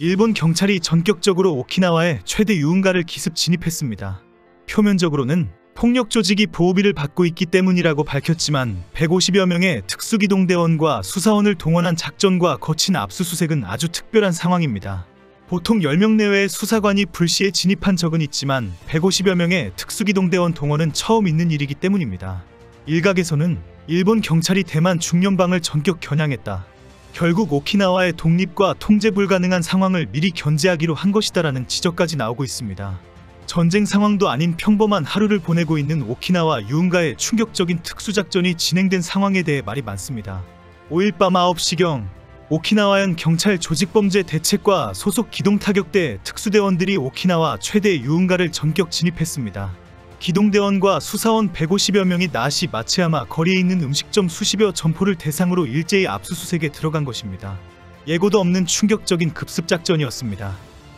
일본 경찰이 전격적으로 오키나와에 최대 유흥가를 기습 진입했습니다. 표면적으로는 폭력 조직이 보호비를 받고 있기 때문이라고 밝혔지만 150여 명의 특수기동대원과 수사원을 동원한 작전과 거친 압수수색은 아주 특별한 상황입니다. 보통 10명 내외의 수사관이 불시에 진입한 적은 있지만 150여 명의 특수기동대원 동원은 처음 있는 일이기 때문입니다. 일각에서는 일본 경찰이 대만 중연방을 전격 겨냥했다. 결국 오키나와의 독립과 통제 불가능한 상황을 미리 견제하기로 한 것이다라는 지적까지 나오고 있습니다. 전쟁 상황도 아닌 평범한 하루를 보내고 있는 오키나와 유흥가의 충격적인 특수작전이 진행된 상황에 대해 말이 많습니다. 5일 밤 9시경 오키나와현 경찰 조직범죄 대책과 소속 기동타격대 특수대원들이 오키나와 최대 유흥가를 전격 진입했습니다. 기동대원과 수사원 150여 명이 나시 마츠야마 거리에 있는 음식점 수십여 점포를 대상으로 일제히 압수수색에 들어간 것입니다. 예고도 없는 충격적인 급습작전이었습니다.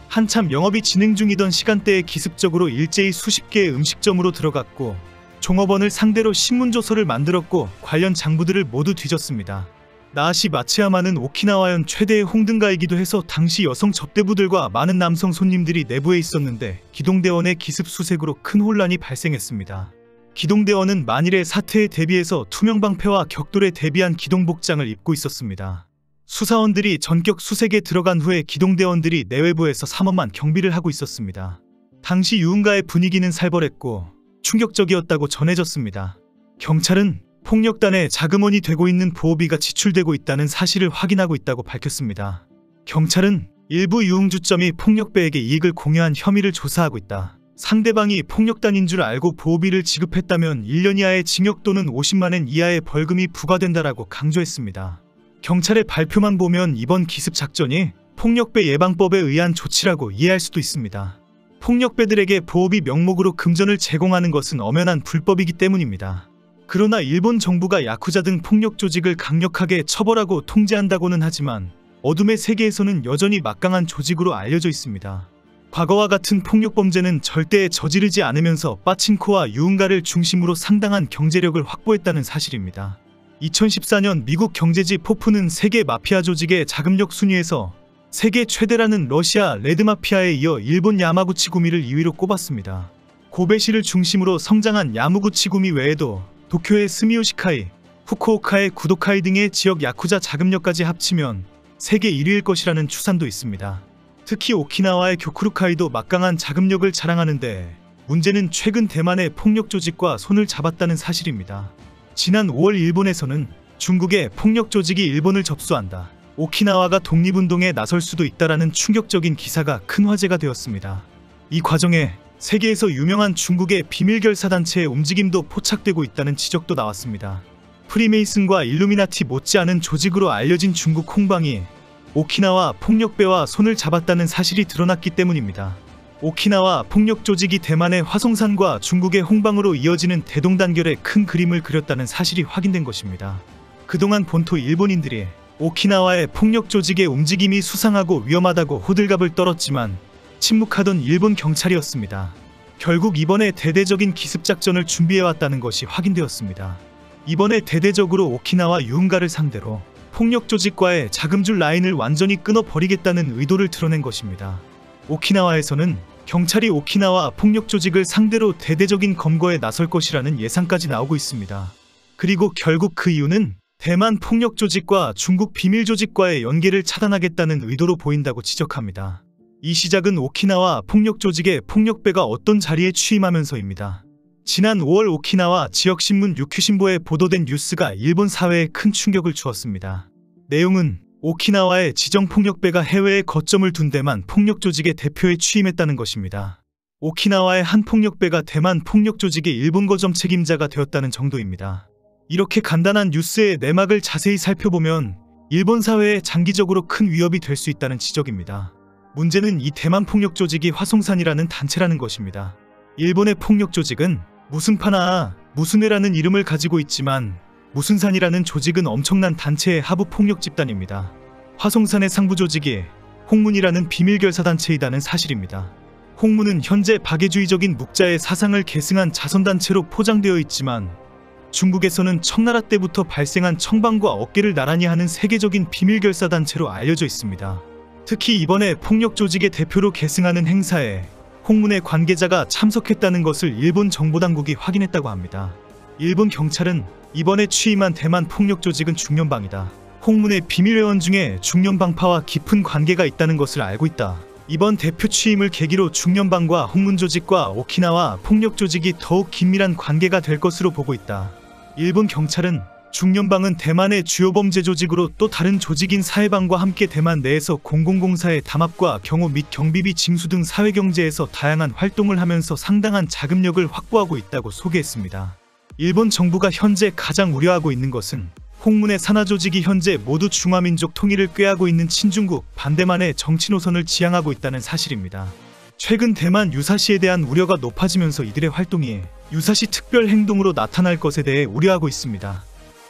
한참 영업이 진행 중이던 시간대에 기습적으로 일제히 수십 개의 음식점으로 들어갔고 종업원을 상대로 신문조서를 만들었고 관련 장부들을 모두 뒤졌습니다. 나시 마츠야마는 오키나와현 최대의 홍등가이기도 해서 당시 여성 접대부들과 많은 남성 손님들이 내부에 있었는데 기동대원의 기습수색으로 큰 혼란이 발생했습니다. 기동대원은 만일의 사태에 대비해서 투명방패와 격돌에 대비한 기동복장을 입고 있었습니다. 수사원들이 전격 수색에 들어간 후에 기동대원들이 내외부에서 삼엄한 경비를 하고 있었습니다. 당시 유흥가의 분위기는 살벌했고 충격적이었다고 전해졌습니다. 경찰은 폭력단의 자금원이 되고 있는 보호비가 지출되고 있다는 사실을 확인하고 있다고 밝혔습니다. 경찰은 일부 유흥주점이 폭력배에게 이익을 공유한 혐의를 조사하고 있다. 상대방이 폭력단인 줄 알고 보호비를 지급했다면 1년 이하의 징역 또는 50만엔 이하의 벌금이 부과된다라고 강조했습니다. 경찰의 발표만 보면 이번 기습작전이 폭력배 예방법에 의한 조치라고 이해할 수도 있습니다. 폭력배들에게 보호비 명목으로 금전을 제공하는 것은 엄연한 불법이기 때문입니다. 그러나 일본 정부가 야쿠자 등 폭력 조직을 강력하게 처벌하고 통제한다고는 하지만 어둠의 세계에서는 여전히 막강한 조직으로 알려져 있습니다. 과거와 같은 폭력범죄는 절대 저지르지 않으면서 빠친코와 유흥가를 중심으로 상당한 경제력을 확보했다는 사실입니다. 2014년 미국 경제지 포프는 세계 마피아 조직의 자금력 순위에서 세계 최대라는 러시아 레드마피아에 이어 일본 야마구치 구미를 2위로 꼽았습니다. 고베시를 중심으로 성장한 야마구치 구미 외에도 도쿄의 스미요시카이, 후쿠오카의 구도카이 등의 지역 야쿠자 자금력까지 합치면 세계 1위일 것이라는 추산도 있습니다. 특히 오키나와의 교쿠루카이도 막강한 자금력을 자랑하는데 문제는 최근 대만의 폭력 조직과 손을 잡았다는 사실입니다. 지난 5월 일본에서는 중국의 폭력 조직이 일본을 접수한다. 오키나와가 독립운동에 나설 수도 있다라는 충격적인 기사가 큰 화제가 되었습니다. 이 과정에 세계에서 유명한 중국의 비밀결사단체의 움직임도 포착되고 있다는 지적도 나왔습니다. 프리메이슨과 일루미나티 못지않은 조직으로 알려진 중국 홍방이 오키나와 폭력배와 손을 잡았다는 사실이 드러났기 때문입니다. 오키나와 폭력 조직이 대만의 화송산과 중국의 홍방으로 이어지는 대동단결의 큰 그림을 그렸다는 사실이 확인된 것입니다. 그동안 본토 일본인들이 오키나와의 폭력 조직의 움직임이 수상하고 위험하다고 호들갑을 떨었지만 침묵하던 일본 경찰이었습니다. 결국 이번에 대대적인 기습작전을 준비해왔다는 것이 확인되었습니다. 이번에 대대적으로 오키나와 유흥가를 상대로 폭력 조직과의 자금줄 라인을 완전히 끊어버리겠다는 의도를 드러낸 것입니다. 오키나와에서는 경찰이 오키나와 폭력 조직을 상대로 대대적인 검거에 나설 것이라는 예상까지 나오고 있습니다. 그리고 결국 그 이유는 대만 폭력 조직과 중국 비밀 조직과의 연계를 차단하겠다는 의도로 보인다고 지적합니다. 이 시작은 오키나와 폭력 조직의 폭력배가 어떤 자리에 취임하면서입니다. 지난 5월 오키나와 지역신문 유큐신보에 보도된 뉴스가 일본 사회에 큰 충격을 주었습니다. 내용은 오키나와의 지정폭력배가 해외에 거점을 둔 대만 폭력 조직의 대표에 취임했다는 것입니다. 오키나와의 한 폭력배가 대만 폭력 조직의 일본 거점 책임자가 되었다는 정도입니다. 이렇게 간단한 뉴스의 내막을 자세히 살펴보면 일본 사회에 장기적으로 큰 위협이 될 수 있다는 지적입니다. 문제는 이 대만 폭력 조직이 화송산이라는 단체라는 것입니다. 일본의 폭력 조직은 무슨파나 무슨회라는 이름을 가지고 있지만 무슨산이라는 조직은 엄청난 단체의 하부 폭력 집단입니다. 화송산의 상부 조직이 홍문이라는 비밀결사단체이다는 사실입니다. 홍문은 현재 박애주의적인 묵자의 사상을 계승한 자선단체로 포장되어 있지만 중국에서는 청나라 때부터 발생한 청방과 어깨를 나란히 하는 세계적인 비밀결사단체로 알려져 있습니다. 특히 이번에 폭력 조직의 대표로 계승하는 행사에 홍문의 관계자가 참석했다는 것을 일본 정보당국이 확인했다고 합니다. 일본 경찰은 이번에 취임한 대만 폭력 조직은 중년방이다. 홍문의 비밀회원 중에 중년방파와 깊은 관계가 있다는 것을 알고 있다. 이번 대표 취임을 계기로 중년방과 홍문 조직과 오키나와 폭력 조직이 더욱 긴밀한 관계가 될 것으로 보고 있다. 일본 경찰은 중년방은 대만의 주요 범죄 조직으로 또 다른 조직인 사해방과 함께 대만 내에서 공공공사의 담합과 경호 및 경비비 징수 등 사회경제에서 다양한 활동을 하면서 상당한 자금력을 확보하고 있다고 소개했습니다. 일본 정부가 현재 가장 우려하고 있는 것은 홍문의 산하 조직이 현재 모두 중화민족 통일을 꾀하고 있는 친중국 반대만의 정치 노선을 지향하고 있다는 사실입니다. 최근 대만 유사시에 대한 우려가 높아지면서 이들의 활동이 유사시 특별 행동으로 나타날 것에 대해 우려하고 있습니다.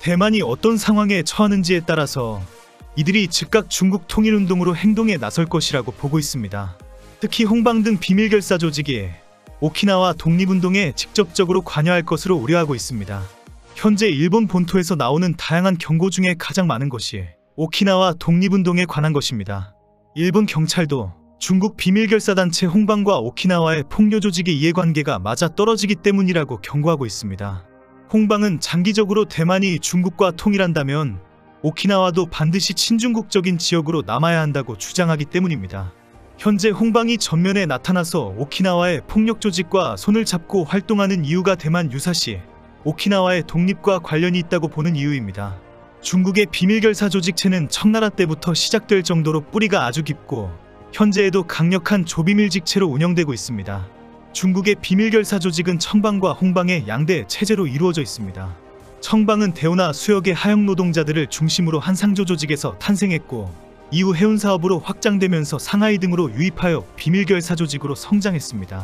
대만이 어떤 상황에 처하는지에 따라서 이들이 즉각 중국 통일운동으로 행동에 나설 것이라고 보고 있습니다. 특히 홍방 등 비밀결사 조직이 오키나와 독립운동에 직접적으로 관여할 것으로 우려하고 있습니다. 현재 일본 본토에서 나오는 다양한 경고 중에 가장 많은 것이 오키나와 독립운동에 관한 것입니다. 일본 경찰도 중국 비밀결사단체 홍방과 오키나와의 폭력 조직의 이해관계가 맞아떨어지기 때문이라고 경고하고 있습니다. 홍방은 장기적으로 대만이 중국과 통일한다면 오키나와도 반드시 친중국적인 지역으로 남아야 한다고 주장하기 때문입니다. 현재 홍방이 전면에 나타나서 오키나와의 폭력 조직과 손을 잡고 활동하는 이유가 대만 유사시 오키나와의 독립과 관련이 있다고 보는 이유입니다. 중국의 비밀결사 조직체는 청나라 때부터 시작될 정도로 뿌리가 아주 깊고 현재에도 강력한 조비밀 직체로 운영되고 있습니다. 중국의 비밀결사 조직은 청방과 홍방의 양대 체제로 이루어져 있습니다. 청방은 대우나 수역의 하역 노동자들을 중심으로 한 상조 조직에서 탄생했고 이후 해운 사업으로 확장되면서 상하이 등으로 유입하여 비밀결사 조직으로 성장했습니다.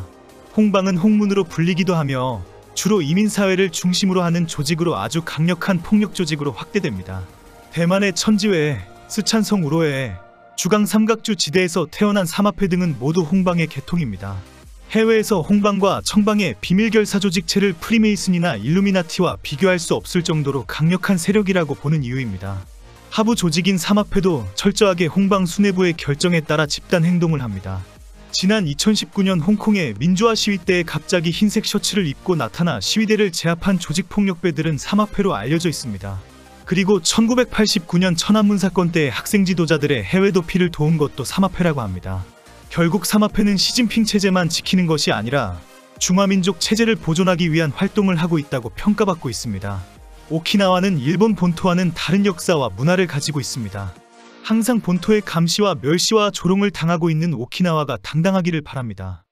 홍방은 홍문으로 불리기도 하며 주로 이민사회를 중심으로 하는 조직으로 아주 강력한 폭력 조직으로 확대됩니다. 대만의 천지회, 스촨성 우로회, 주강 삼각주 지대에서 태어난 삼합회 등은 모두 홍방의 계통입니다. 해외에서 홍방과 청방의 비밀결사 조직체를 프리메이슨이나 일루미나티와 비교할 수 없을 정도로 강력한 세력이라고 보는 이유입니다. 하부 조직인 삼합회도 철저하게 홍방 수뇌부의 결정에 따라 집단 행동을 합니다. 지난 2019년 홍콩의 민주화 시위 때에 갑자기 흰색 셔츠를 입고 나타나 시위대를 제압한 조직폭력배들은 삼합회로 알려져 있습니다. 그리고 1989년 천안문 사건 때 학생 지도자들의 해외 도피를 도운 것도 삼합회라고 합니다. 결국 삼합회는 시진핑 체제만 지키는 것이 아니라 중화민족 체제를 보존하기 위한 활동을 하고 있다고 평가받고 있습니다. 오키나와는 일본 본토와는 다른 역사와 문화를 가지고 있습니다. 항상 본토의 감시와 멸시와 조롱을 당하고 있는 오키나와가 당당하기를 바랍니다.